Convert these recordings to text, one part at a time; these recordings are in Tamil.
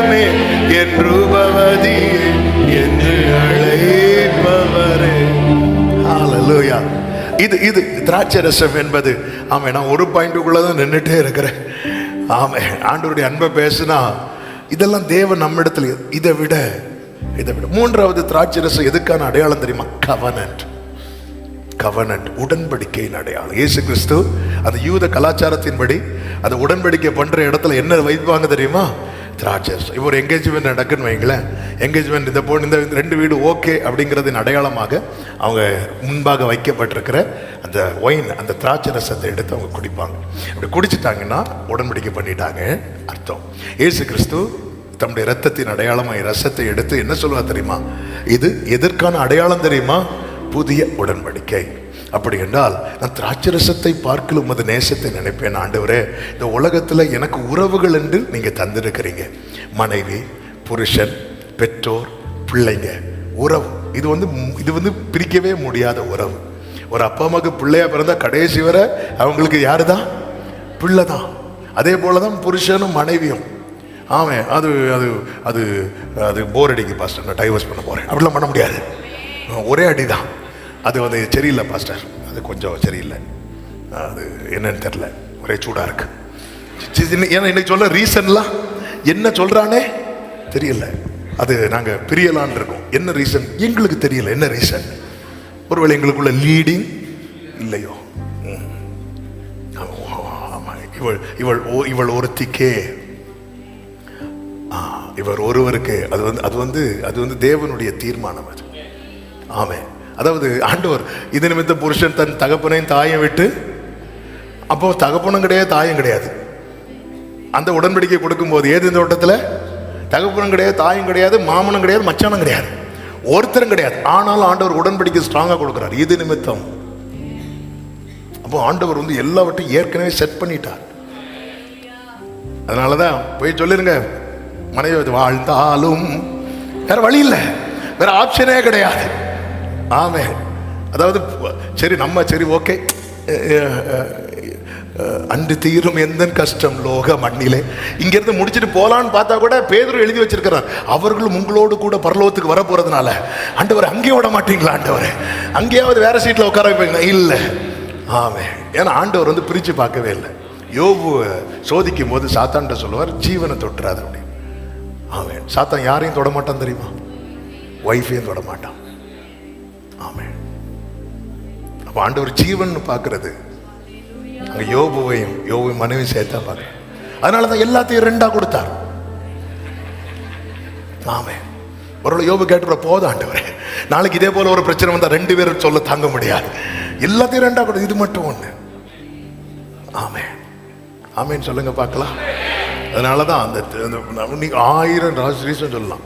தெய்வமே என் ரூபவதியே என்று அழைப்பவரே. ஹல்லேலூயா. இது திராட்சை ரசம் என்பது. ஆமே, நான் ஒரு பாயிண்ட்டுக்குள்ளதான் நின்றுட்டே இருக்கிறேன். ஆமே, ஆண்டவருடைய அன்பை பேசுனா இதெல்லாம் தேவன் நம்மிடத்துல. இதை விட மூன்றாவது திராட்சை ரசம் எதுக்கான அடையாளம் தெரியுமா? கவனன்ட், உடன்படிக்கையின் அடையாளம். இயேசு கிறிஸ்து அந்த யூத கலாச்சாரத்தின்படி அந்த உடன்படிக்கை பண்ற இடத்துல என்ன வைப்பாங்க தெரியுமா? திராட்சை ரசம். இப்போ ஒரு என்கேஜ்மெண்ட் நடக்குன்னு வைங்களேன். என்கேஜ்மெண்ட் இந்த ரெண்டு வீடு ஓகே அப்படிங்கிறதின் அடையாளமாக அவங்க முன்பாக வைக்கப்பட்டிருக்கிற அந்த ஒயின், அந்த திராட்சை ரசத்தை எடுத்து அவங்க குடிப்பாங்க. அப்படி குடிச்சிட்டாங்கன்னா உடன்படிக்கை பண்ணிட்டாங்க அர்த்தம். இயேசு கிறிஸ்து தம்முடைய இரத்தத்தின் அடையாளமாய் ரசத்தை எடுத்து என்ன சொல்லுவா தெரியுமா? இது எதற்கான அடையாளம் தெரியுமா? புதிய உடன்படிக்கை. அப்படி என்றால் நான் திராட்சை ரசத்தை பார்க்கலும் அது நேசத்தை நினைப்பேன். ஆண்டவரே, இந்த உலகத்தில் எனக்கு உறவுகள் என்று நீங்க தந்திருக்கிறீங்க. மனைவி, புருஷன், பெற்றோர், பிள்ளைங்க, உறவு. இது வந்து பிரிக்கவே முடியாத உறவு. ஒரு அப்பா அம்மாவுக்கு பிள்ளையா பிறந்தா கடைசி வரை அவங்களுக்கு யாரு தான்? பிள்ளை தான். அதே போலதான் புருஷனும் மனைவியும். ஆமே, அது அது அது அது போர் அடிக்கு பாஸ்டர், நான் டைவர்ஸ் பண்ண போறேன் அப்படிலாம் பண்ண முடியாது. ஒரே அடிதான். அது சரியில்லை பாஸ்டர், அது கொஞ்சம் சரியில்லை, அது என்னன்னு தெரியல, ஒரே சூடா இருக்கு. ஏன்னா இன்னைக்கு சொல்ல ரீசன்லாம் என்ன சொல்றானே தெரியல. அது நாங்க பிரியலான் இருக்கோம். என்ன ரீசன் எங்களுக்கு தெரியல. என்ன ரீசன்? ஒருவேளை எங்களுக்குள்ள லீடிங் இல்லையோ? இவள் ஒருத்திக்கே, இவர் ஒருவருக்கு. அது வந்து தேவனுடைய தீர்மானம் அது. ஆமே. அதாவது ஆண்டவர் இது நிமித்த புருஷன் தன் தகப்பனையும் தாயும் விட்டு, அப்போ தகப்பனும் கிடையாது தாயும் கிடையாது. அந்த உடன்படிக்கை கொடுக்கும் போது ஏது இந்த தோட்டத்தில் தகப்பனும் கிடையாது, தாயும் கிடையாது, மாமனும் கிடையாது, மச்சானும் கிடையாது, ஒருத்தரும் கிடையாது. ஆனாலும் ஆண்டவர் உடன்படிக்கை ஸ்ட்ராங்கா கொடுக்கிறார். இது நிமித்தம். அப்போ ஆண்டவர் வந்து எல்லாவற்றையும் ஏற்கனவே செட் பண்ணிட்டார். அதனாலதான் போய் சொல்லிருங்க, மனைவி வாழ்ந்தாலும் வேற வழி இல்லை, வேற ஆப்ஷனே கிடையாது. ஆமே. அதாவது சரி, நம்ம சரி ஓகே, அன்று தீரும் எந்த கஷ்டம் லோக மண்ணிலே, இங்கிருந்து முடிச்சுட்டு போலான்னு பார்த்தா கூட பேதுரு எழுதி வச்சிருக்கிறார், அவர்களும் உங்களோடு கூட பரலோகத்துக்கு வர போறதுனால ஆண்டவர் அங்கேயே விட மாட்டீங்களா? ஆண்டவர் அங்கேயாவது வேற சீட்ல உட்கார வைப்பீங்களா? இல்லை. ஆமே. ஏன்னா ஆண்டவர் வந்து பிரிச்சு பார்க்கவே இல்லை. யோபு சோதிக்கும் போது சாத்தான்ட்ட சொல்லுவார், ஜீவனை தொட்டுறாது அப்படி. ஆமே. சாத்தான் யாரையும் தொட மாட்டான் தெரியுமா? வைஃபையும் தொட மாட்டான். ஆமே. அப்ப ஆண்டவர் ஜீவன் பார்க்கிறது அங்க யோபுவையும் மனைவி சேர்த்தா பார்க்கிறேன். அதனாலதான் எல்லாத்தையும் ரெண்டா கொடுத்தார். ஆமே. ஒரு யோபு கேட்டு போதும் ஆண்டவரே, நாளைக்கு இதே போல ஒரு பிரச்சனை வந்தா ரெண்டு பேரும் சொல்ல தாங்க முடியாது, எல்லாத்தையும் ரெண்டா கொடு, இது மட்டும் ஒண்ணு. ஆமே. ஆமேன்னு சொல்லுங்க பார்க்கலாம். அதனாலதான் அந்த 1000 ரீசன் சொல்லலாம்.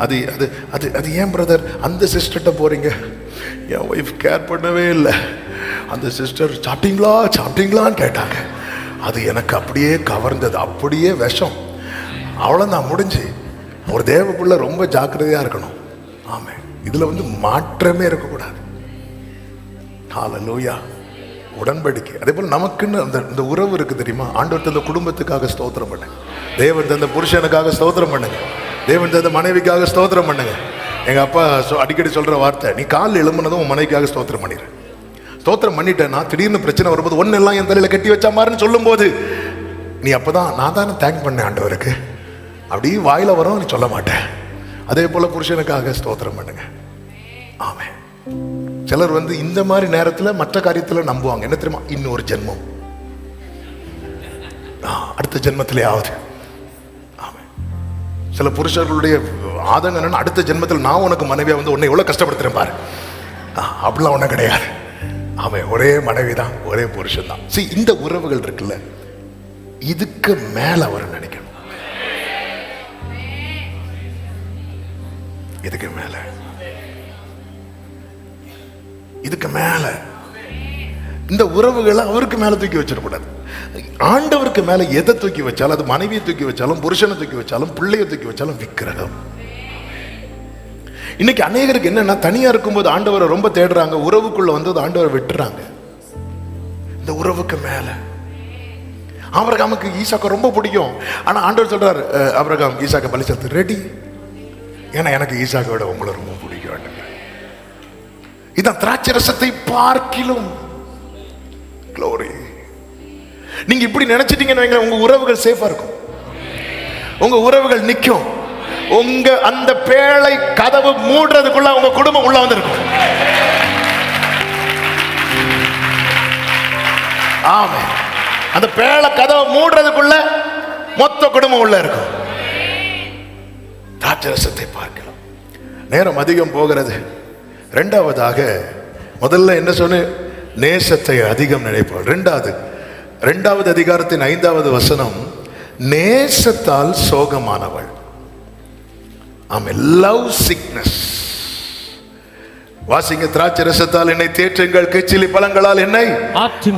அது அது அது அது ஏன் பிரதர் அந்த சிஸ்டர்கிட்ட போறீங்க? என் ஒய்ஃப் கேர் பண்ணவே இல்லை. அந்த சிஸ்டர் சாப்பிட்டீங்களான்னு கேட்டாங்க. அது எனக்கு அப்படியே கவர்ந்தது, அப்படியே விஷம். அவ்வளோதான், முடிஞ்சு. ஒரு தேவக்குள்ள ரொம்ப ஜாக்கிரதையா இருக்கணும். ஆமே. இதுல வந்து மாற்றமே இருக்கக்கூடாது. ஹல்லேலூயா. உடன்படிக்கை. அதே போல நமக்குன்னு அந்த உறவு இருக்கு தெரியுமா? ஆண்டவர் தந்த குடும்பத்துக்காக ஸ்தோத்திரம் பண்ணுங்க. தேவன் தந்த புருஷனுக்காக ஸ்தோத்திரம் பண்ணுங்க. தேவன் தந்த மனைவிக்காக ஸ்தோத்திரம் பண்ணுங்க. எங்க அப்பா அடிக்கடி சொல்ற வார்த்தை, நீ கால் எழும்புனதும் உன் மனைவிக்காக ஸ்தோத்திரம் பண்ணிடு. ஸ்தோத்திரம் பண்ணிட்டேன்னா திடீர்னு பிரச்சனை வரும்போது ஒன்னெல்லாம் என் தலையில கட்டி வச்சா மாதிரின்னு சொல்லும் போது நீ அப்பதான் நான் தானே தேங்க் பண்ணேன் ஆண்டவருக்கு அப்படி வாயில வரும், நீ சொல்ல மாட்டேன். அதே போல புருஷனுக்காக ஸ்தோத்திரம் பண்ணுங்க. ஆமே. சிலர் வந்து இந்த மாதிரி நேரத்துல மற்ற காரியத்துல நம்புவாங்க. என்ன தெரியுமா? இன்னொரு ஜென்மம், அடுத்த ஜென்மத்திலே ஆகுது. ஆமே. சில புருஷர்களுடைய ஆதங்கம் என்னன்னா, அடுத்த ஜென்மத்தில் நான் உனக்கு மனைவியா வந்து உன்னை எவ்வளவு கஷ்டப்படுத்துறேன் பாரு. அப்படிலாம் ஒன்றும் கிடையாது. அவன் ஒரே மனைவி தான், ஒரே புருஷன் தான். சரி, இந்த உறவுகள் இருக்குல்ல, இதுக்கு மேல அவர் நினைக்கணும். இதுக்கு மேல இந்த உறவுகளை அவருக்கு மேல தூக்கி வச்சிடக்கூடாது. ஆண்டவருக்கு மேல எதை தூக்கி வச்சாலும், அது மனைவியை தூக்கி வச்சாலும், புருஷனை தூக்கி வச்சாலும், பிள்ளையை தூக்கி வச்சாலும் விக்கிரகம். இன்னைக்கு அநேகருக்கு என்னன்னா, தனியா இருக்கும்போது ஆண்டவரை ரொம்ப தேடுறாங்க, உறவுக்குள்ள வந்து ஆண்டவரை விட்டுறாங்க. இந்த உறவுக்கு மேல ஆபிரகாமுக்கு ஈசாக்கை ரொம்ப பிடிக்கும். ஆனா ஆண்டவர் சொல்றாரு, ஆபிரகாம் ஈசாக்கை பலி செலுத்து ரெடி, ஏன்னா எனக்கு ஈசாக்கை விட உங்களை ரொம்ப பிடிக்கும். இதான் திராட்சை ரசத்தை பார்க்கிலும் க்ளோரி. நீங்க இப்படி நினைச்சிட்டீங்கன்னு உங்க உறவுகள் சேஃபா இருக்கும், உங்க உறவுகள் நிக்கும். உங்க அந்த பேழை கதவு மூடுறதுக்குள்ள உங்க குடும்பம் உள்ள வந்திருக்கும். ஆமா, அந்த பேழை கதவை மூடுறதுக்குள்ள மொத்த குடும்பம் உள்ள இருக்கும். திராட்சை ரசத்தை பார்க்கலாம். நேரம் அதிகம் போகிறது. ரெண்டாவதாக, முதல்ல என்ன சொன்ன, நேசத்தை அதிகம் நினைப்போம். ரெண்டாவது அதிகாரத்தின் 5வது வசனம், நேசத்தால் சோகமானவள். ஆமா, லவ் சிக்னஸ். வாசிங்க, திராட்சை ரசத்தால் என்னை தேற்றுங்கள், கிச்சிலி பழங்களால் என்னை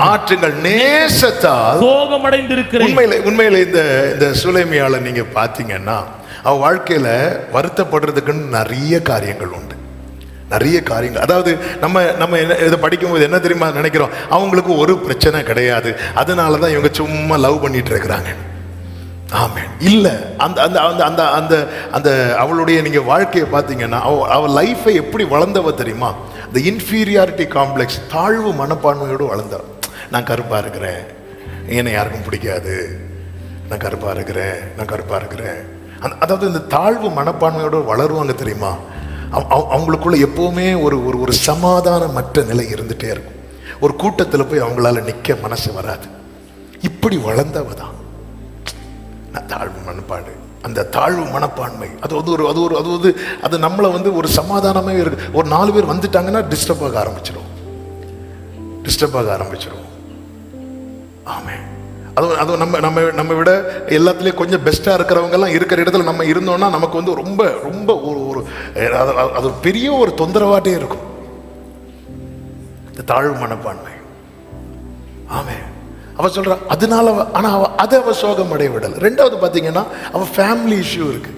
ஆற்றுங்கள், நேசத்தால் சோகமடைந்திருக்கிறேன். உண்மையில இந்த சுலைமியால நீங்க பாத்தீங்கன்னா அவ வாழ்க்கையில வருத்தப்படுறதுக்குன்னு நிறைய காரியங்கள் உண்டு, நிறைய காரியங்கள். அதாவது நம்ம இதை படிக்கும்போது என்ன தெரியுமா நினைக்கிறோம், அவங்களுக்கு ஒரு பிரச்சனை கிடையாது, அதனாலதான் இவங்க சும்மா லவ் பண்ணிட்டு இருக்கிறாங்க. ஆமென். இல்ல, அந்த அந்த அந்த அந்த அந்த அந்த அவளுடைய நீங்க வாழ்க்கையை பார்த்தீங்கன்னா அவ லைஃபை எப்படி வளர்ந்தவ தெரியுமா? இந்த இன்ஃபீரியாரிட்டி காம்ப்ளெக்ஸ், தாழ்வு மனப்பான்மையோடு வளர்ந்தவ. நான் கருப்பா இருக்கிறேன், என்னை யாருக்கும் பிடிக்காது, நான் கருப்பா இருக்கிறேன். அதாவது இந்த தாழ்வு மனப்பான்மையோடு வளருவாங்க தெரியுமா? அவங்களுக்குள்ள எப்பவுமே ஒரு சமாதானமற்ற நிலை இருந்துட்டே இருக்கும். ஒரு கூட்டத்தில் போய் அவங்களால நிற்க மனசு வராது. இப்படி வளர்ந்தவ தான் தாழ்வு மனப்பாடு. அந்த தாழ்வு மனப்பான்மை அது நம்மளை ஒரு சமாதானமே இருக்கு. ஒரு 4 பேர் வந்துட்டாங்கன்னா டிஸ்டர்ப் ஆக ஆரம்பிச்சிடும். ஆமே, அது நம்ம விட எல்லாத்துலேயும் கொஞ்சம் பெஸ்ட்டாக இருக்கிறவங்க எல்லாம் இருக்கிற இடத்துல நம்ம இருந்தோம்னா நமக்கு ரொம்ப ரொம்ப அது பெரிய ஒரு தொந்தரவாட்டே இருக்கும், இந்த தாழ்வு மனப்பான்மை. ஆமே, அவ சொல்ற அதனால, ஆனா அவ சோகம் அடைய விடல. ரெண்டாவது பாத்தீங்கன்னா அவ ஃபேமிலி இஷ்யூ இருக்கு.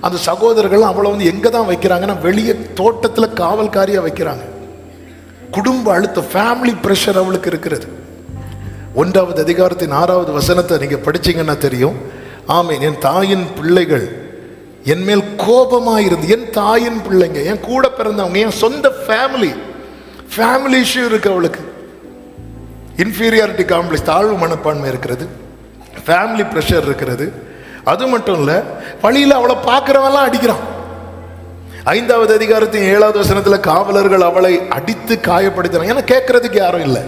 அந்த சகோதரர்கள் அவளை எங்க தான் வைக்கிறாங்கன்னா வெளியே தோட்டத்துல காவல்காரியா வைக்கிறாங்க. குடும்ப அழுத்தம், ஃபேமிலி பிரஷர் அவளுக்கு இருக்கிறது. 1வது அதிகாரத்தின் 6வது வசனத்தை நீங்க படிச்சீங்கன்னா தெரியும். ஆமென். என் தாயின் பிள்ளைகள் என் மேல் கோபமாயிருந்து, என் தாயின் பிள்ளைங்க, என் கூட பிறந்தவங்க, என் சொந்த ஃபேமிலி இஷ்யூ இருக்கு அவளுக்கு. இன்ஃபீரியாரிட்டி காம்ப்ளெக்ஸ், தாழ்வு மனப்பான்மை இருக்கிறது, ஃபேமிலி ப்ரெஷர் இருக்கிறது. அது மட்டும் இல்ல, வழியில் அவளை பார்க்கிறவெல்லாம் அடிக்கிறான். 5வது அதிகாரத்தின் 7வது வசனத்துல காவலர்கள் அவளை அடித்து காயப்படுத்துறாங்க. ஏன்னா கேட்கறதுக்கு யாரும் இல்லை,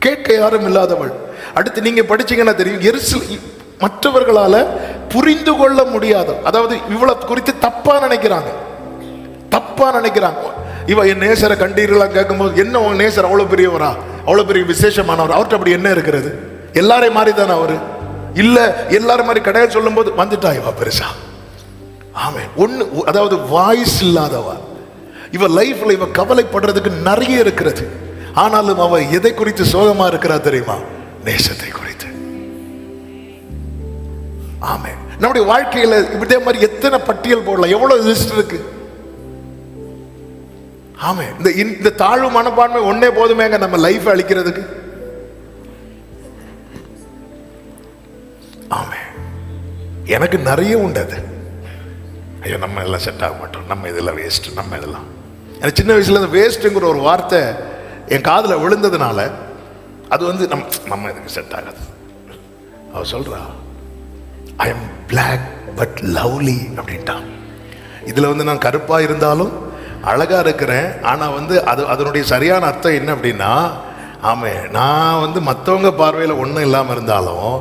கேட்க யாரும் இல்லாதவள். அடுத்து நீங்க படிச்சீங்கன்னா தெரியும், மற்றவர்களால புரிந்து கொள்ள முடியாத, அதாவது இவ்வளவு குறித்து தப்பா நினைக்கிறாங்க. இவ என் நேசரை கண்டீர்களா கேட்கும்போது, என்ன உன் நேசர் அவ்வளவு பெரியவரா, அவ்வளவு பெரிய விசேஷமானவர், அவர்கிட்ட அப்படி என்ன இருக்கிறது? எல்லாரையும் மாதிரி தானே அவரு, இல்ல எல்லாரும் மாதிரி கிடையாது சொல்லும் போது வந்துட்டா இவ பெருசா. ஆமே, அதாவது வாய்ஸ் இல்லாதவா. இவ லைஃப்ல இவ கவலைப்படுறதுக்கு நிறைய இருக்கிறது. ஆனாலும் அவ எதை குறித்து சோகமா இருக்கிறா தெரியுமா? நேசத்தை குறித்து. ஆமே, நம்முடைய வாழ்க்கையில இதே மாதிரி எத்தனை பட்டியல் போடலாம், எவ்வளவு லிஸ்ட் இருக்கு. ஆமே, இந்த தாழ்வு மனப்பான்மை ஒன்னே போதுமேங்க நம்ம லைஃப் அழிக்கிறதுக்கு. ஆமே, எனக்கு நிறைய உண்டு அது. ஐயோ, நம்ம எல்லாம் செட் ஆக மாட்டோம், நம்ம இதெல்லாம் வேஸ்ட், நம்ம இதெல்லாம். எனக்கு சின்ன வயசுல இந்த வேஸ்ட்டுங்கிற ஒரு வார்த்தை என் காதுல விழுந்ததுனால அது நம்ம இதுக்கு செட் ஆகாது. அவ சொல்றா, I am black but lovely அப்படின்ட்டான். இதுல நான் கருப்பா இருந்தாலும் அழகா இருக்கிறேன். ஆனா அதனுடைய சரியான அர்த்தம் என்ன அப்படின்னா, ஆமே, நான் மற்றவங்க பார்வையில ஒன்றும் இல்லாம இருந்தாலும்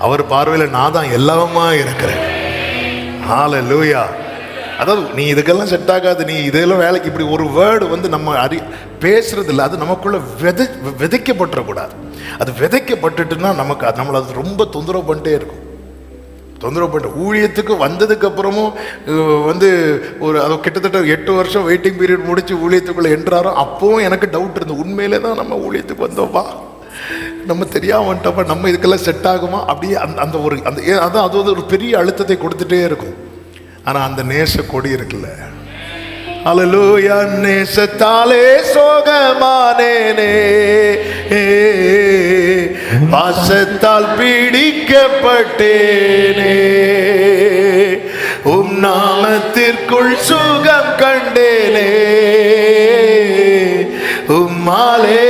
அவர் பார்வையில நான் தான் எல்லாமா இருக்கிறேன். ஹல்லேலூயா. அதாவது நீ இதுக்கெல்லாம் செட் ஆகாது, நீ இதெல்லாம் வேலைக்கு, இப்படி ஒரு வேர்டு நம்ம பேசுறது இல்லை. அது நமக்குள்ள விதைக்கப்பட்டுறக்கூடாது. அது விதைக்கப்பட்டுட்டுன்னா நம்மளை அது ரொம்ப தொந்தரவு பண்ணிட்டே இருக்கும். ஊழியத்துக்கு வந்ததுக்கு அப்புறமும் அது கிட்டத்தட்ட 8 வருஷம் வெயிட்டிங் பீரியட் முடிச்சு ஊழியத்துக்குள்ள என்றாரோ அப்பவும் எனக்கு டவுட் இருந்தது, உண்மையிலே தான் நம்ம ஊழியத்துக்கு வந்தோமா, நம்ம தெரியாம வந்துட்டோமா, நம்ம இதுக்கெல்லாம் செட் ஆகுமா, அப்படியே அது ஒரு பெரிய அழுத்தத்தை கொடுத்துட்டே இருக்கும். ஆனா அந்த நேச கொடி இருக்குல்ல, அல்லேலூயா. நேசத்தாலே சோகமானேனே, பாசத்தால் பீடிக்கப்பட்டேனே, உம் நாமத்திற்குள் சுகம் கண்டேனே, உம்மாலே.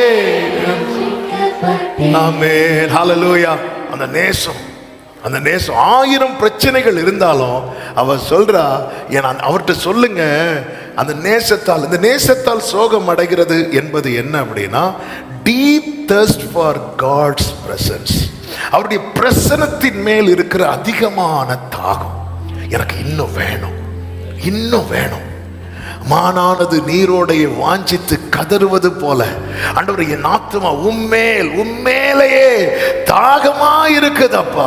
ஆமென், ஹல்லேலூயா. அந்த நேசம், அந்த நேசம். 1000 பிரச்சனைகள் இருந்தாலும் அவர் சொல்றா, அவர்கிட்ட சொல்லுங்க, அந்த நேசத்தால், இந்த நேசத்தால் சோகம் அடைகிறது என்பது என்ன அப்படின்னா, deep thirst for God's presence. அவருடைய பிரசனத்தின் மேல் இருக்கிற அதிகமான தாகம். எனக்கு இன்னும் வேணும், இன்னும் வேணும். மானானது நீரோடைய வாஞ்சித்து கதறுவது போல, ஆண்டவரே என் ஆத்துமா உம்மேலையே தாகமா இருக்குதப்பா.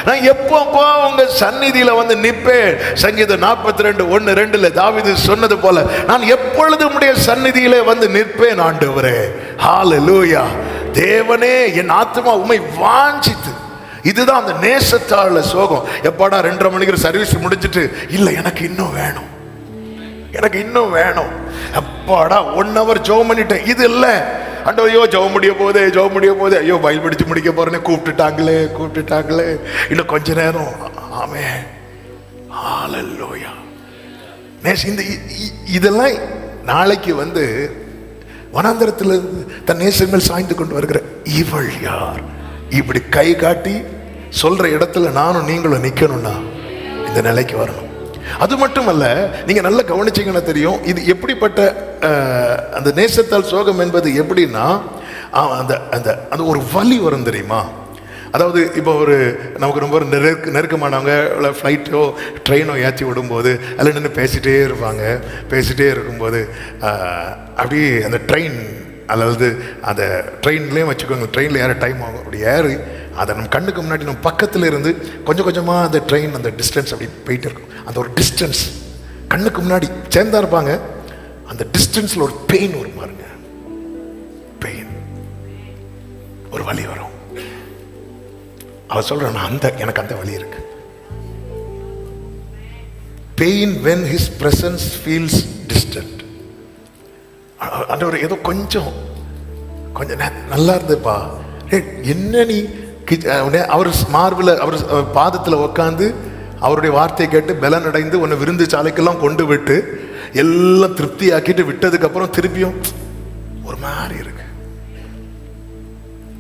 நான் எப்போ உங்க சந்நிதியில வந்து நிற்பேன். சங்கீதம் 42:1-2 தாவீது சொன்னது போல, நான் எப்பொழுது உம்முடைய சந்நிதியிலே வந்து நிற்பேன் ஆண்டவரே. ஹல்லேலூயா. தேவனே, என் ஆத்துமா உம்மை வாஞ்சித்து. இதுதான் அந்த நேசத்தால சோகம். எப்பாடா 2:30 மணிக்கு சர்வீஸ் முடிஞ்சிட்டு, இல்லை எனக்கு இன்னும் வேணும், எனக்கு இன்னும் வேணும். அப்பாடா 1 hour ஜெபம் பண்ணிட்டேன், இது இல்லை ஆண்டவர். ஐயோ ஜெபம் முடிய போதே, ஐயோ பைபிள் படிச்சு முடிக்க போறேன்னு கூப்பிட்டுட்டாங்களே, இன்னும் கொஞ்ச நேரம். ஆமென், ஹல்லேலூயா. இந்த இதெல்லாம் நாளைக்கு வந்து வனாந்தரத்தில் தன் நேசன் மேல் சாய்ந்து கொண்டு வருகிற இவள் யார்? இப்படி கை காட்டி சொல்ற இடத்துல நானும் நீங்களும் நிக்கணும்னா இந்த நிலைக்கு வரணும். அது மட்டுமல்ல, நீங்க நல்லா கவனிச்சீங்கன்னா தெரியும், இது எப்படிப்பட்ட அந்த நேசத்தால் சோகம் என்பது எப்படின்னா, அந்த அந்த அந்த ஒரு வலி வரும் தெரியுமா? அதாவது இப்போ நமக்கு ரொம்ப நெருக்கமானவங்க ஃப்ளைட்டோ ட்ரெயினோ ஏற்றி விடும்போது அதில் நின்று பேசிகிட்டே இருப்பாங்க. பேசிகிட்டே இருக்கும்போது அப்படி அந்த ட்ரெயின், அதாவது அந்த ட்ரெயின்லேயும் வச்சுக்கோங்க, ட்ரெயினில் ஏற டைம் ஆகும். அப்படி ஏறி அதை நம்ம கண்ணுக்கு முன்னாடி நம்ம பக்கத்தில் இருந்து கொஞ்சம் கொஞ்சமாக அந்த ட்ரெயின் அந்த டிஸ்டன்ஸ் அப்படி போயிட்டு இருக்கும். அந்த ஒரு டிஸ்டன்ஸ் கண்ணுக்கு முன்னாடி சேர்ந்தா இருப்பாங்க. அந்த டிஸ்டன்ஸில் ஒரு பெயின் வரும் பாருங்க, பெயின், ஒரு வலி வரும். அவ சொல்றான், எனக்கு அந்த வலி இருக்கு. Pain when his presence feels distant. ஏதோ கொஞ்சம் நல்லா இருந்துப்பா, என்ன நீ அவர் மார்பில் அவர் பாதத்தில் உட்காந்து அவருடைய வார்த்தையை கேட்டு பலன் அடைந்து உன்னை விருந்து சாலைக்கெல்லாம் கொண்டு விட்டு எல்லாம் திருப்தி ஆக்கிட்டு விட்டதுக்கு அப்புறம் திருப்பியும் ஒரு மாதிரி இருக்கு.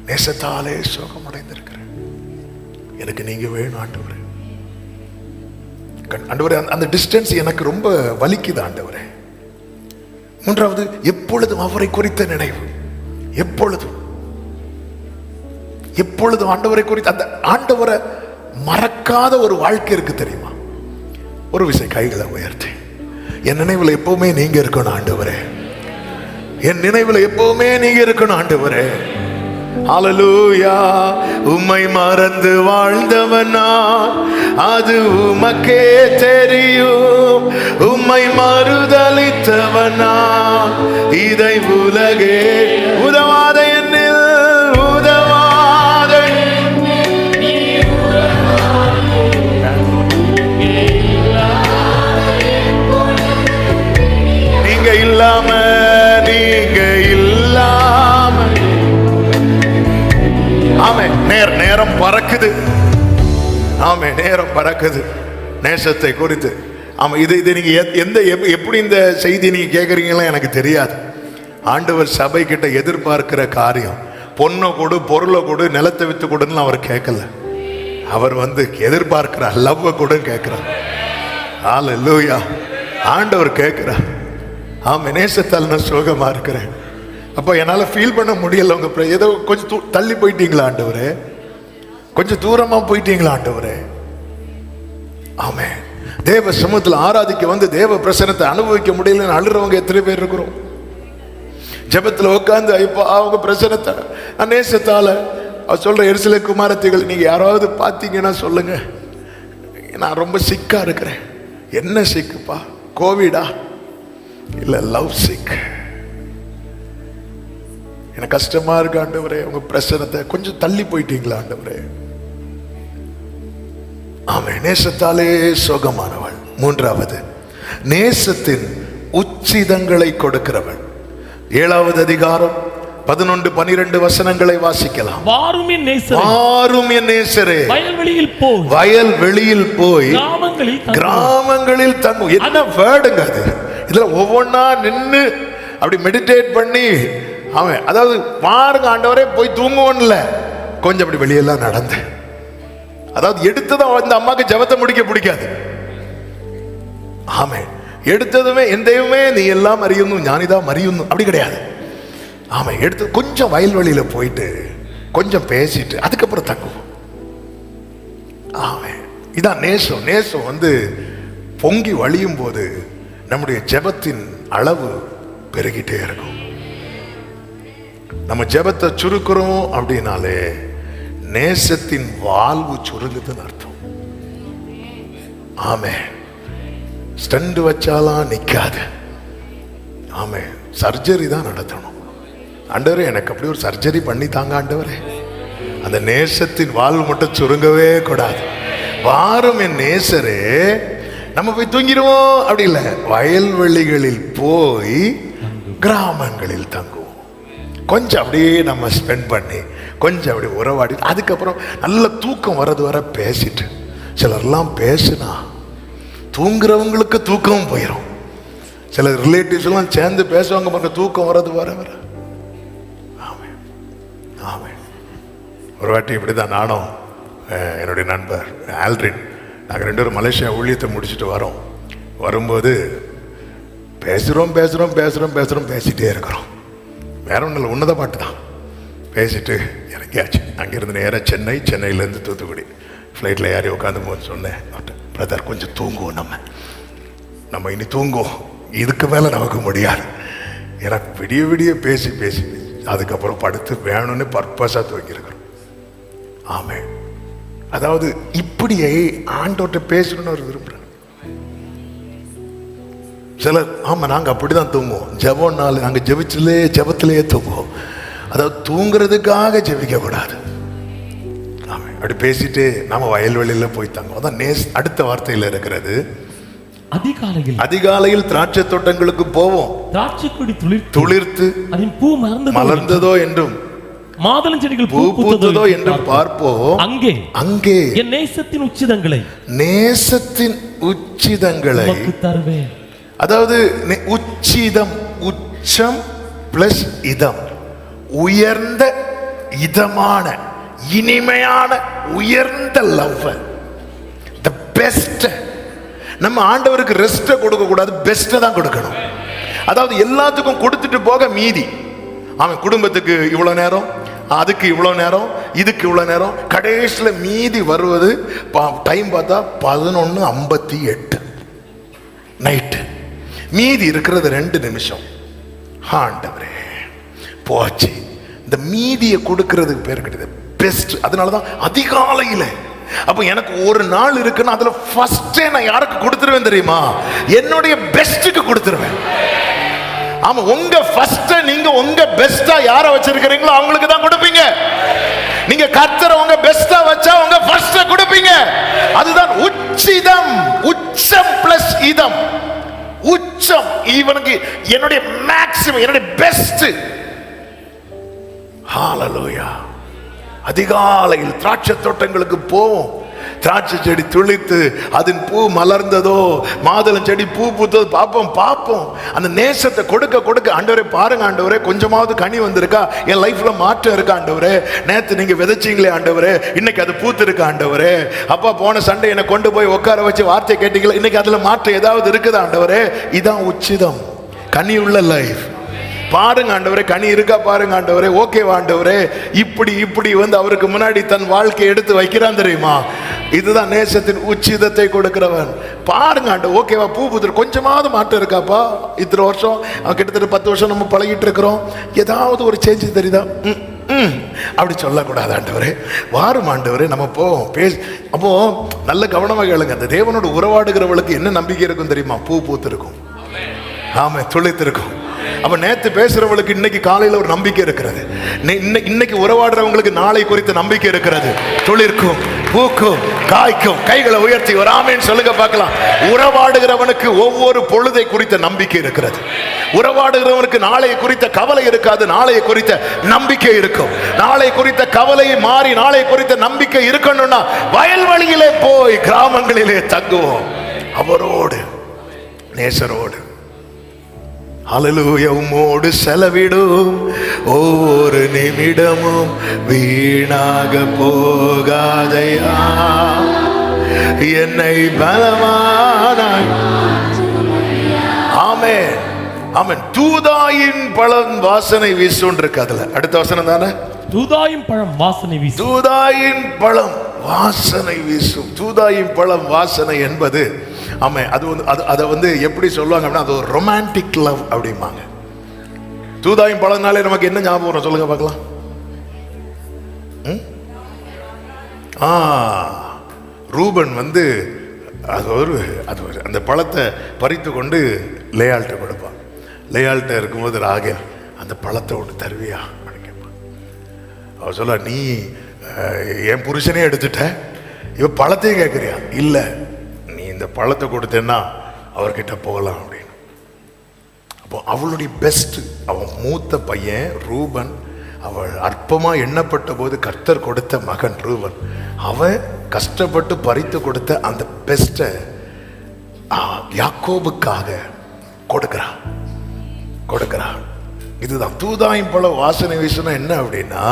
நேசத்தாலே சோகம் அடைந்திருக்கிறேன், எனக்கு நீங்க வேணும் ஆண்டவரே. ஆண்டவரே, அந்த டிஸ்டன்ஸ் எனக்கு ரொம்ப வலிக்குது ஆண்டவரே. மூன்றாவது, எப்பொழுதும் அவரை குறித்த நினைவு, எப்பொழுதும் ஆண்டவரை குறித்து, அந்த ஆண்டவரை மறக்காத ஒரு வாழ்க்கை இருக்கு தெரியுமா? ஒரு விஷயம் கைகளை உயர்த்தி, என் நினைவுல எப்பவுமே நீங்க இருக்கணும் ஆண்டவரே, என் நினைவுல எப்பவுமே நீங்க இருக்கணும் ஆண்டவரே. ஹல்லேலூயா. உம்மை மறந்து வாழ்ந்தவனா அது உமக்கே தெரியும், உம்மை மறுதலித்தவனா இதை உலகே உதவாத என்னில் உதவாத. நீங்க இல்லாம ஆமே நேரம் பறக்குது. ஆமே, நேரம் பறக்குது நேசத்தை குறித்து. ஆமா, இது நீங்க எப்படி இந்த செய்தி நீங்க கேட்குறீங்களா எனக்கு தெரியாது. ஆண்டவர் சபை கிட்ட எதிர்பார்க்கிற காரியம் பொண்ணை கொடு, பொருளை கொடு, நிலத்தை வித்து கொடுன்னு அவர் கேட்கல. அவர் எதிர்பார்க்கிற லவ்வை கூட கேட்கிறார். ஹல்லேலூயா. ஆண்டவர் கேட்கிறார். ஆமா, நேசத்தால் நான் சோகமா இருக்கிறேன். அப்போ என்னால் ஃபீல் பண்ண முடியல. உங்க ஏதோ கொஞ்சம் தள்ளி போயிட்டீங்களா ஆண்டவரே, கொஞ்சம் தூரமா போயிட்டீங்களா ஆண்டவரே. ஆமே, தேவ சமூகத்தில் ஆராதிக்க தேவ பிரசனத்தை அனுபவிக்க முடியலன்னு அழுறவங்க எத்தனை பேர் இருக்கிறோம்? ஜெபத்தில் உட்காந்து இப்போ அவங்க பிரசனத்தை நேசத்தால அவர் சொல்ற எருசலேம் குமாரத்திகள், நீங்க யாராவது பார்த்தீங்கன்னா சொல்லுங்க, நான் ரொம்ப சிக்கா இருக்கிறேன். என்ன சிக்குப்பா? கோவிடா? இல்ல லவ் சிக். எனக்கு கஷ்டமா இருக்கு ஆண்டவரே, உங்க பிரசனத்தை கொஞ்சம் தள்ளி போயிட்டீங்களா ஆண்டவரே. ஆமே, நேசத்தாலே சோகமானவள். மூன்றாவது, நேசத்தின் உச்சிதங்களை கொடுக்கிறவன். 7வது அதிகாரம் 11, 12 வசனங்களை வாசிக்கலாம். வாரும் என் நேசரே, வாரும் என் நேசரே, வயல்வெளியில் போய் கிராமங்களில் தங்கும். என்ன வேர்டுங்க அது! இதுல ஒவ்வொன்னா நின்னு அப்படி மெடிடேட் பண்ணி அவன், அதாவது பாருங்க ஆண்டவரே போய் தூங்குவோன்ல, கொஞ்சம் அப்படி வெளியெல்லாம் நடந்து, அதாவது எடுத்ததும் அந்த அம்மாக்கு ஜெபத்தை முடிக்க பிடிக்காது. ஆமே, எடுத்ததுமே என் தெய்வமே நீ எல்லாம் அறியணும், ஞானிதான் அறியணும் அப்படி கிடையாது. ஆமா, எடுத்து கொஞ்சம் வயல்வெளியில போயிட்டு கொஞ்சம் பேசிட்டு அதுக்கப்புறம் தங்குவோம். ஆமே, இதான் நேசம். நேசம் வந்து பொங்கி வழியும் போது நம்முடைய ஜெபத்தின் அளவு பெருகிட்டே இருக்கும். நம்ம ஜெபத்தை சுருக்குறோம் அப்படின்னாலே நேசத்தின் வாழ்வு சுருங்குதுன்னு அர்த்தம். ஆமே, ஸ்டண்ட் வச்சாலாம் நிக்காது. ஆமே, சர்ஜரி தான் நடத்தணும். ஆண்டவரே எனக்கு அப்படி ஒரு சர்ஜரி பண்ணி தாங்க ஆண்டவரே. அந்த நேசத்தின் வாழ்வு மட்டும் சுருங்கவே கூடாது. வாரும் என் நேசரே, நம்ம போய் தூங்கிடுவோம் அப்படி இல்லை, வயல்வெளிகளில் போய் கிராமங்களில் தங்குவோம். கொஞ்சம் அப்படியே நம்ம ஸ்பெண்ட் பண்ணி கொஞ்சம் அப்படி உறவாடி அதுக்கப்புறம் நல்ல தூக்கம் வர்றது வர பேசிட்டு, சிலர்லாம் பேசுனா தூங்குறவங்களுக்கு தூக்கமும் போயிடும். சில ரிலேட்டிவ்ஸ் எல்லாம் சேர்ந்து பேசுவாங்க பாருங்க, தூக்கம் வர்றது வர வர. ஆமே ஆமே. ஒரு வாட்டி இப்படிதான் நானும் என்னுடைய நண்பர் ஆல்ரின், நாங்கள் 2 பேரும் மலேசியா ஊழியத்தை முடிச்சுட்டு வரும்போது பேசுகிறோம் பேசிகிட்டே இருக்கிறோம். வேற ஒன்றும் இல்லை, உன்னத பாட்டு தான். பேசிட்டு இறங்கியாச்சு. அங்கேருந்து நேராக சென்னையிலேருந்து தூத்துக்குடி ஃப்ளைட்டில் ஏறி உட்காந்து போது சொன்னேன், பிரதர் கொஞ்சம் தூங்குவோம், நம்ம இனி தூங்குவோம், இதுக்கு மேலே நமக்கு முடியாது. எனக்கு விடிய பேசி அதுக்கப்புறம் படுத்து வேணும்னு பர்பஸாக தூங்கியிருக்கிறோம். ஆமே, அதாவது இப்படியே ஆண்டோட்ட பேசணும்னு ஒரு விரும்புகிறேன். சிலர் ஆமாம் நாங்கள் அப்படி தான் தூங்குவோம், ஜெபம்னால நாங்கள் ஜெபத்திலேயே தூங்குவோம். அதாவது தூங்குறதுக்காக ஜெபிக்கக்கூடாது. ஆமாம், அப்படி பேசிட்டு நாம வயல்வெளியில் போய் தங்குவோம். அதான் அடுத்த வார்த்தையில் இருக்கிறது. அதிகாலையில் திராட்சை தோட்டங்களுக்கு போவோம், திராட்சை கொடி துளிர்த்து அதன் பூ மலர்ந்ததோ என்றும் மாதுளம் செடிகள் பூ பூத்ததோ என்றும் பார்ப்போம். அங்கே என் நேசத்தின் உச்சிதங்களை தருவேன். அதாவது உச்சிதம், உச்சம் பிளஸ் இதம், உயர்ந்த இதமான இனிமையான உயர்ந்த லவ், தி பெஸ்ட். நம்ம ஆண்டவருக்கு ரெஸ்ட்டை கொடுக்க கூடாது, பெஸ்ட்டை தான் கொடுக்கணும். அதாவது எல்லாத்துக்கும் கொடுத்துட்டு போக மீதி, அவன் குடும்பத்துக்கு இவ்வளோ நேரம், அதுக்கு இவ்வளோ நேரம், இதுக்கு இவ்வளோ நேரம், கடைசியில் மீதி வருவது டைம் பார்த்தா 11:58 நைட்டு. மீதி இருக்கிறது 2 நிமிஷம். ஆண்டவரே போச்சு, இந்த மீதியை கொடுக்கறதுக்கு பேர் கிடையாது பெஸ்ட். அதனாலதான் அதிகாலையில், அப்ப எனக்கு ஒரு நாள் இருக்குன்னா அதுல ஃபர்ஸ்டே நான் யாருக்கு கொடுத்துருவேன் தெரியுமா? என்னுடைய பெஸ்ட்டுக்கு கொடுத்துருவேன். ஆமா, உங்க ஃபர்ஸ்ட் நீங்க உங்க பெஸ்டா யார வச்சிருக்கீங்களோ அவங்களுக்கு தான் கொடுப்பீங்க. நீங்க கர்த்தரை உங்க பெஸ்டா வச்சா உங்க ஃபர்ஸ்ட கொடுப்பீங்க. அதுதான் உச்சிதம், உச்சம் பிளஸ் இதம். உச்சம் இவனுக்கு என்னுடைய மேக்ஸிமம், என்னுடைய பெஸ்ட். ஹalleluya. அதிகாலையில் திராட்சை தோட்டங்களுக்கு போவோம், திராட்சை செடி துளிர்த்து அதன் பூ மலர்ந்ததோ, மாதுளம் செடி பூ பூத்ததோ பார்ப்போம். அந்த நேசத்தை கொடுக்க ஆண்டவரே பாருங்க ஆண்டவரே, கொஞ்சமாவது கனி வந்திருக்கா, என் லைஃப்ல மாற்றம் இருக்கா ஆண்டவரே, நேத்து நீங்க விதைச்சீங்களே ஆண்டவரே, இன்னைக்கு அது பூத்து இருக்கா ஆண்டவரே, அப்பா போன சண்டை என்னை கொண்டு போய் உட்கார வச்சு வார்த்தை கேட்டீங்களா, இன்னைக்கு அதுல மாற்றம் ஏதாவது இருக்குதா ஆண்டவரே. இதான் உச்சிதம், கனி உள்ள லைஃப். பாருங்க ஆண்டவரே, கனி இருக்கா பாருங்க ஆண்டவரே, ஓகேவா ஆண்டவரே, இப்படி வந்து அவருக்கு முன்னாடி தன் வாழ்க்கையை எடுத்து வைக்கிறான் தெரியுமா. இதுதான் நேசத்தின் உச்சிதத்தை கொடுக்கிறவன். பாருங்க ஆண்டவர், ஓகேவா, பூ பூத்துரு, கொஞ்சமாவது மாற்றம் இருக்காப்பா, இத்தனை வருஷம் கிட்டத்தட்ட 10 வருஷம் நம்ம பழகிட்டு இருக்கிறோம், ஏதாவது ஒரு சேஞ்ச் தெரியுதா? அப்படி சொல்லக்கூடாது ஆண்டவரே, வாரும் ஆண்டவரே, நம்ம போவோம் அப்போ நல்ல கவனமாக கேளுங்க. அந்த தேவனோட உறவாடுகிறவளுக்கு என்ன நம்பிக்கை இருக்கும் தெரியுமா? பூ பூத்து இருக்கும், ஆமா, துளித்திருக்கும். அப்ப நேத்து பேசுறவங்களுக்கு இன்னைக்கு காலையில ஒரு நம்பிக்கை இருக்கிறது. இன்னைக்கு உறவாடுறவங்களுக்கு நாளை குறித்த நம்பிக்கை இருக்கிறது. துளிர்க்கும், பூக்கும், காய்க்கும். கைகளை உயர்த்தி ஒரு ஆமென் சொல்லுங்க பார்க்கலாம். உறவாடுகிறவனுக்கு ஒவ்வொரு பொழுதை குறித்த நம்பிக்கை இருக்கிறது. உறவாடுகிறவனுக்கு நாளை குறித்த கவலை இருக்காது, நாளை குறித்த நம்பிக்கை இருக்கும். நாளை குறித்த கவலையை மாறி நாளை குறித்த நம்பிக்கை இருக்கணும்னா வயல்வெளியிலே போய் கிராமங்களிலே தங்குவோம், அவரோடு நேசரோடு. ஹல்லேலூயா. உம்மோடு செலவிடும் ஒவ்வொரு நிமிடமும் வீணாக போகாதையா, என்னை பலமானாய். ஆமென் ஆமென். தூதாயின் பழம் வாசனை வீசும் இருக்கு. அதுல அடுத்த வசனம் தானே, தூதாயின் பழம் வாசனை வீசும். தூதாயின் பழம் வாசனை வீசும். தூதாயின் பழம் வாசனை என்பது ஆமா, அது வந்து அதை வந்து எப்படி சொல்லுவாங்க அப்படின்னா, அது ஒரு ரொமான்டிக் லவ் அப்படிம்பாங்க. தூதாயின் பழம்னாலே நமக்கு என்ன ஞாபகம் வரும் சொல்லுங்க பார்க்கலாம். ரூபன் வந்து அது ஒரு அந்த பழத்தை பறித்து கொண்டு லேயாள்கிட்ட கொடுப்பான். லேயாள்கிட்ட இருக்கும்போது ராகேல் அந்த பழத்தை ஒன்று தருவியா அப்படின்னு கேட்பான். அவ சொல்ல, நீ என் புருஷனே எடுத்துட்ட, இவ பழத்தையும் கேட்குறியா? இல்லை, நீ இந்த பழத்தை கொடுத்தேன்னா அவர்கிட்ட போகலாம் அப்படின்னு. அப்போ அவளுடைய பெஸ்ட், அவன் மூத்த பையன் ரூபன், அவள் அற்பமா எண்ணப்பட்ட போது கர்த்தர் கொடுத்த மகன் ரூபன், அவன் கஷ்டப்பட்டு பறித்து கொடுத்த அந்த பெஸ்ட்டை யாக்கோபுக்காக கொடுக்கிறான். இதுதான் தூதாயின் பழ வாசனை வீசுனா என்ன அப்படின்னா,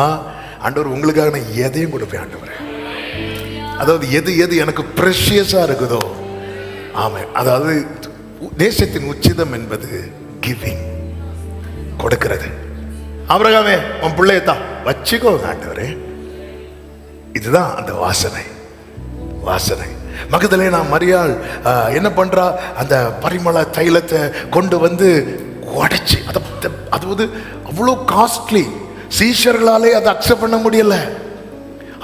ஆண்டவர் உங்களுக்காக நான் எதையும் கொடுப்பேன் ஆண்டவர். அதாவது எது எனக்கு ப்ரெஷியஸா இருக்குதோ, ஆமா, அதாவது தேசத்தின் உச்சிதம் என்பது கிவிங், கொடுக்கிறது. ஆபிரகாமே, உன் பிள்ளையத்தான் வச்சுக்கோ ஆண்டவரே. இதுதான் அந்த வாசனை. மகதலேனா மரியாள் என்ன பண்றா, அந்த பரிமள தைலத்தை கொண்டு வந்து உடைச்சு, அது வந்து அவ்வளோ காஸ்ட்லி, சீஷர்களாலே அதை அக்செப்ட் பண்ண முடியல,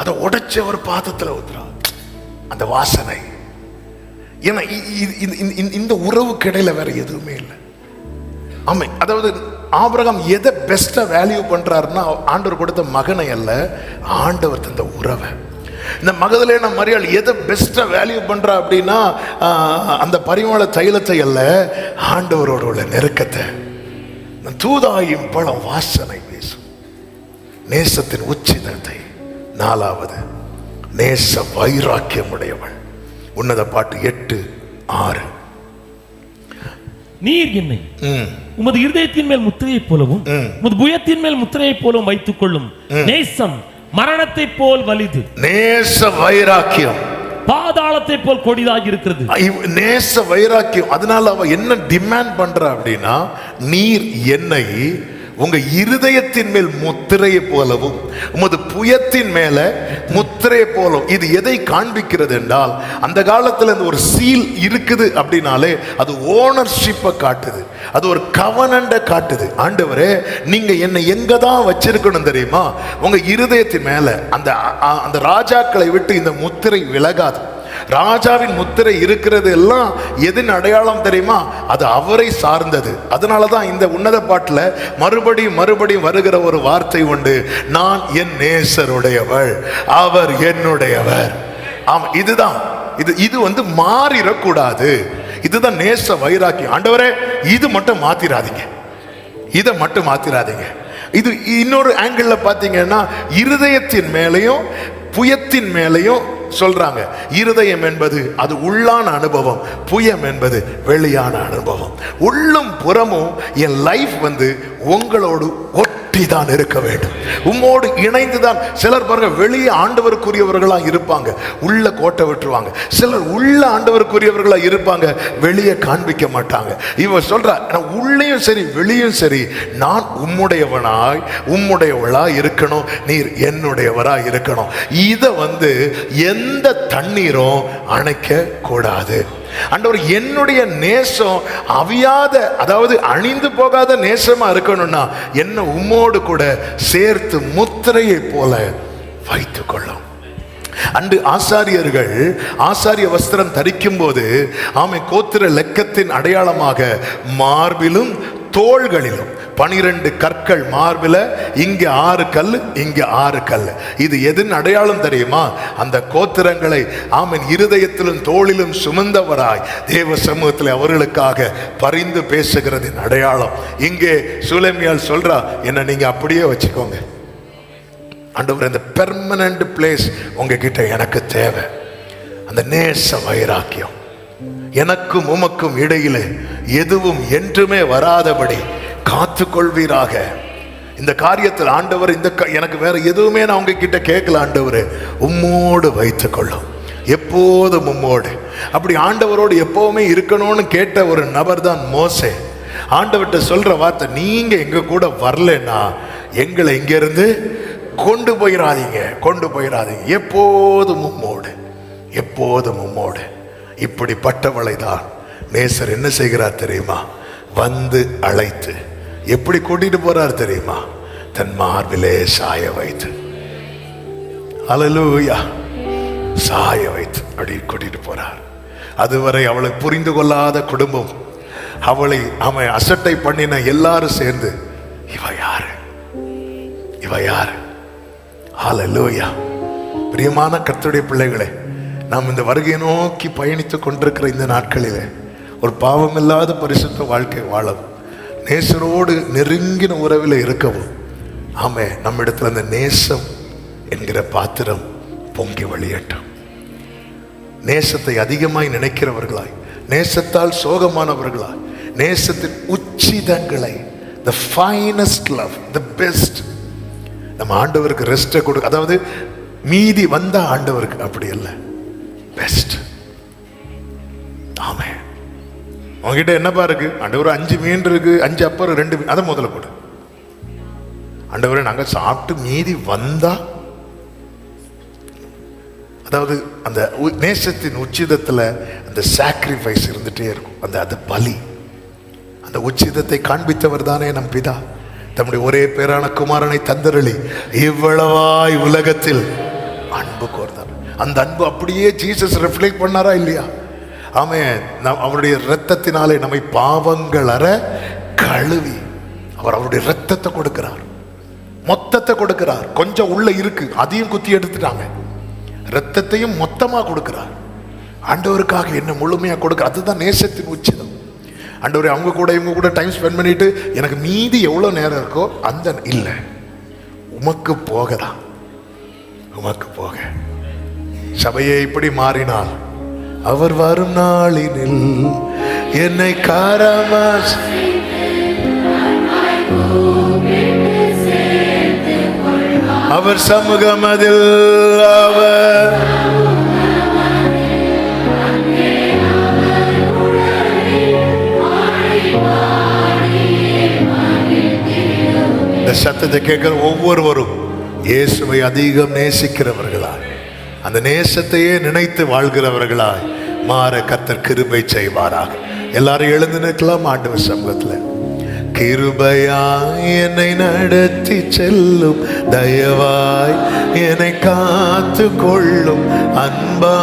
அதை உடைச்சு அவர் பாதத்தில் ஊத்துறா. அந்த வாசனை. ஏன்னா இந்த உறவுக்கு இடையில வேற எதுவுமே இல்லை. ஆமை, அதாவது ஆபிரகாம் எதை பெஸ்டா வேல்யூ பண்றாருன்னா, ஆண்டவர் கொடுத்த மகனை அல்ல, ஆண்டவர் தந்த உறவை. இந்த மகதலேனா மரியாள் எதை பெஸ்டா வேல்யூ பண்றா அப்படின்னா, அந்த பரிமள தைலத்தை அல்ல, ஆண்டவரோட உள்ள நெருக்கத்தை. தூதாயின் பழம் வாசனை வீசும். நேசத்தின் உச்சிதத்தை. 4வது, நேச வைராக்கியம் உடையவள். உன்னத பாட்டு 8:6. நீர் என்னை உமது இருதயத்தின் மேல் முத்திரையை போலவும் உமது புயத்தின் மேல் முத்திரையை போலவும் வைத்துக் கொள்ளும். நேசம் மரணத்தை போல் வலிது. நேச வைராக்கியம் பாதாளத்தை போல் கொடிதாக இருக்கிறது. நேச வைராக்கியம். அதனால அவ என்ன டிமாண்ட் பண்றா அப்படின்னா, நீர் என்னை உங்க இருதயத்தின் மேல் முத்திரையை போலவும் உமது புயத்தின் மேல முத்திரையை போலவும். இது எதை காண்பிக்கிறது என்றால், அந்த காலத்துல ஒரு சீல் இருக்குது அப்படின்னாலே அது ஓனர்ஷிப்பை காட்டுது, அது ஒரு கவனண்ட காட்டுது. ஆண்டவரே, நீங்க என்னை எங்க தான் வச்சிருக்கணும் தெரியுமா? உங்க இருதயத்தின் மேல. அந்த ராஜாக்களை விட்டு இந்த முத்திரை விலகாது. ராஜாவின் முத்திரை இருக்கிறது எல்லாம் எதின் அடையாளம் தெரியுமா? அது அவரை சார்ந்தது. அதனாலதான் இந்த உன்னத பாட்டுல மறுபடியும் வருகிற ஒரு வார்த்தை உண்டு, நான் என் நேசருடையவள், அவர் என்னுடையவர். ஆமா, இதுதான் இது வந்து மாறிடக்கூடாது. இதுதான் நேச வைராக்கியம். ஆண்டவரே, இது மட்டும் மாத்திராதீங்க, இதை மட்டும் மாத்திராதீங்க. இது இன்னொரு ஆங்கிள் பாத்தீங்கன்னா, இருதயத்தின் மேலையும் புயத்தின் மேலையும் சொல்றாங்க. இருதயம் என்பது அது உள்ளான அனுபவம், புயம் என்பது வெளியான அனுபவம். உள்ளும் புறமும் என் லைஃப் வந்து உங்களோடு ஒட்டி தான் இருக்க வேண்டும், உம்மோடு இணைந்துதான். சிலர் பாருங்க, வெளியே ஆண்டவருக்குரியவர்களா இருப்பாங்க, உள்ள கோட்டை விட்டுருவாங்க. சிலர் உள்ள ஆண்டவருக்குரியவர்களா இருப்பாங்க, வெளியே காண்பிக்க மாட்டாங்க. இவன் சொல்ற, உள்ளேயும் சரி வெளியும் சரி, நான் உம்முடையவளா இருக்கணும், நீர் என்னுடையவரா இருக்கணும். இத வந்து எந்த தண்ணீரும் அணைக்க கூடாது. ஆண்டவர், என்னுடைய நேசம் அவியாத, அதாவது அணிந்து போகாத நேசமா இருக்கணும்னா என்ன உம்மோடு கூட சேர்த்து முத்திரையை போல வைத்துக் கொள்ளும். அன்று ஆசாரியர்கள் ஆசாரிய வஸ்திரம் தரிக்கும் போது, ஆமை, கோத்திர லெக்கத்தின் அடையாளமாக மார்பிலும் தோள்களிலும் 12 கற்கள் மார்பில, இங்க 6 கல், இங்க 6 கல். இது எதன் அடையாளம் தெரியுமா? அந்த கோத்திரங்களை ஆமென் இருதயத்திலும் தோளிலும் சுமந்தவராய் தேவ சமூகத்தில் அவர்களுக்காக பரிந்து பேசுகிறதின் அடையாளம். இங்கே சுலேமியால் சொல்றா, என்ன நீங்க அப்படியே வச்சுக்கோங்க ஆண்டவர், இந்த பெர்மனன்ட் பிளேஸ் உங்ககிட்ட எனக்கு தேவை. அந்த நேச வைராக்கியம், எனக்கும் உமக்கும் இடையிலே எதுவும் என்றுமே வராதபடி காத்து கொள்வீராக. இந்த காரியத்தில் ஆண்டவர், எனக்கு வேற எதுவுமே நான் உங்ககிட்ட கேட்கல ஆண்டவர், உம்மோடு வைத்துக் கொள்ளும், எப்போதும் உம்மோடு. அப்படி ஆண்டவரோடு எப்பவுமே இருக்கணும்னு கேட்ட ஒரு நபர் தான் மோசே. ஆண்டவர்கிட்ட சொல்ற வார்த்தை, நீங்க எங்க கூட வரலன்னா எங்களை இங்க இருந்து கொண்டு போயிடாதீங்க, கொண்டு போயிடாதீங்க, எப்போதும் உம்மோடு, எப்போதும் உம்மோடு. இப்படிப்பட்டவளை தான் நேசர் என்ன செய்கிறார் தெரியுமா? வந்து அழைத்து எப்படி கூட்டிட்டு போறார் தெரியுமா? தன் மார்பிலே சாய வைத்து, அல்லேலூயா, சாய வைத்து அப்படி கூட்டிட்டு போறார். அதுவரை அவளை புரிந்து கொள்ளாத குடும்பம், அவளை அவன் அசட்டை பண்ணின எல்லாரும் சேர்ந்து, இவ யாரு, இவ யாரு? அல்லேலூயா. பிரியமான கர்த்தருடைய பிள்ளைகளே, நாம் இந்த வருகையை நோக்கி பயணித்துக் கொண்டிருக்கிற இந்த நாட்களிலே ஒரு பாவமில்லாத பரிசுத்த வாழ்க்கை வாழவும், நேசரோடு நெருங்கின உறவில் இருக்கவும், ஆமே நம்மிடத்தில் அந்த நேசம் என்கிற பாத்திரம் பொங்கி வழியட்டும். நேசத்தை அதிகமாய் நினைக்கிறவர்களாய், நேசத்தால் சோகமானவர்களாய், நேசத்தின் உச்சிதங்களை, the finest love, the best, நம்ம ஆண்டவருக்கு ரெஸ்ட்டை கொடுக்க, அதாவது மீதி வந்த ஆண்டவருக்கு அப்படி இல்லை, பெஸ்ட். ஆமே, உங்ககிட்ட என்னப்பா இருக்கு? ஆண்டவர் 5 மீன் இருக்கு, 5 அப்பம் 2 மீன், அதை முதல்ல கொடு. ஆண்டவரை நாங்கள் சாப்பிட்டு மீதி வந்தா, அதாவது அந்த நேசத்தின் உச்சிதத்தில் அந்த சாக்ரிஃபைஸ் இருந்துட்டே இருக்கும், அந்த பலி, அந்த உச்சிதத்தை காண்பித்தவர் தானே நம் பிதா. தம்முடைய ஒரே பேரான குமாரனை தந்தரளி இவ்வளவாய் உலகத்தில் அன்பு கோர்ந்தார். அந்த அன்பு அப்படியே ஜீசஸ் ரிஃப்ளெக்ட் பண்ணாரா இல்லையா? ஆமென். அவருடைய இரத்தத்தினாலே நம்மை பாவங்கள் அற கழுவி அவர் அவருடைய இரத்தத்தை கொடுக்கிறார், மொத்தத்தை கொடுக்கிறார். கொஞ்சம் உள்ள இருக்கு, அதையும் குத்தி எடுத்துட்டாங்க, இரத்தத்தையும் மொத்தமா கொடுக்கிறார். ஆண்டவருக்காக என்ன முழுமையா கொடுக்க, அதுதான் நேசத்தின் உச்சிதம். ஆண்டவரே, அவங்க கூட இவங்க கூட டைம் ஸ்பெண்ட் பண்ணிட்டு எனக்கு மீதி எவ்வளோ நேரம் இருக்கோ அந்த இல்லை, உமக்கு போகதான், உமக்கு போக. சபையை இப்படி மாறினால் அவர் வரும் நாளினில் என்னை காராமா அவர் சமூகம் அதில் அவர் சத்தத்தை கேட்கிற ஒவ்வொருவரும் இயேசுவை அதிகம் நேசிக்கிறவர்களாய், அந்த நேசத்தையே நினைத்து வாழ்கிறவர்களாய் மாற கர்த்தர் கிருபை செய்வாராக. எல்லாரும் எழுந்து நிற்கலாம் ஆண்டவர் சமூகத்தில். கிருபையாய் என்னை நடத்தி செல்லும், தயவாய் என்னை காத்து கொள்ளும் அன்பா